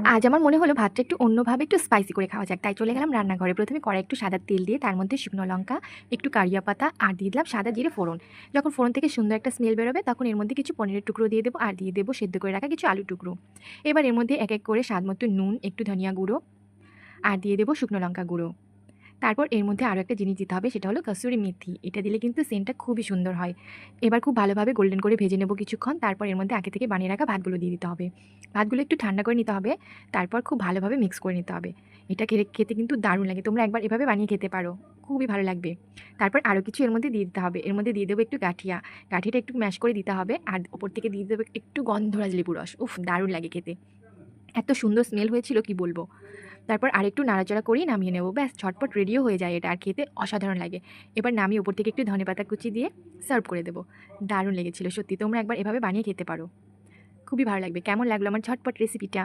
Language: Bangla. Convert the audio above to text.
আজ আমার মনে হলো ভাতটা একটু অন্যভাবে একটু স্পাইসি করে খাওয়া যাক, তাই চলে গেলাম রান্নাঘরে। প্রথমে কড়াই একটু সাদা তেল দিয়ে তার মধ্যে শুকনো লঙ্কা, একটু কারিয়া পাতা আর দিয়ে দিলাম সাদা জিরে ফোড়ন। যখন ফোড়ন থেকে সুন্দর একটা স্মেল বেরোবে তখন এর মধ্যে কিছু পনিরের টুকরো দিয়ে দেবো আর দিয়ে দেবো সেদ্ধ করে রাখা কিছু আলুর টুকরো। এবার এর মধ্যে এক এক করে স্বাদ মতো নুন, একটু ধনিয়া গুঁড়ো আর দিয়ে দেবো শুকনো লঙ্কা গুঁড়ো। তারপর এর মধ্যে আরও একটা জিনিস দিতে হবে, সেটা হলো কসুরি মেথি। এটা দিলে কিন্তু সেন্টটা খুবই সুন্দর হয়। এবার খুব ভালোভাবে গোল্ডেন করে ভেজে নেব কিছুক্ষণ। তারপর এর মধ্যে আগে থেকে বানিয়ে রাখা ভাতগুলো দিয়ে দিতে হবে। ভাতগুলো একটু ঠান্ডা করে নিতে হবে। তারপর খুব ভালোভাবে মিক্স করে নিতে হবে। এটা খেতে কিন্তু দারুণ লাগে। তোমরা একবার এভাবে বানিয়ে খেতে পারো, খুবই ভালো লাগবে। তারপর আরও কিছু এর মধ্যে দিয়ে দিতে হবে। এর মধ্যে দিয়ে দেবো একটু গাঠিয়া। গাঠিটা একটু ম্যাশ করে দিতে হবে আর ওপর থেকে দিয়ে দেবো একটু গন্ধরাজ লেবু রস। উফ, দারুণ লাগে খেতে। এত সুন্দর স্মেল হয়েছিল কি বলবো। তারপর আরেকটু নাড়াচাড়া করেই নামিয়ে নেব। ব্যাস ঝটপট রেডিও হয়ে যায় এটা, আর খেতে অসাধারণ লাগে। এবার নামিয়ে উপর থেকে একটু ধনেপাতা কুচি দিয়ে সার্ভ করে দেবো। দারুণ লেগেছিল সত্যি। তোমরা একবার এভাবে বানিয়ে খেতে পারো, খুবই ভালো লাগবে। কেমন লাগলো আমার ঝটপট রেসিপিটা?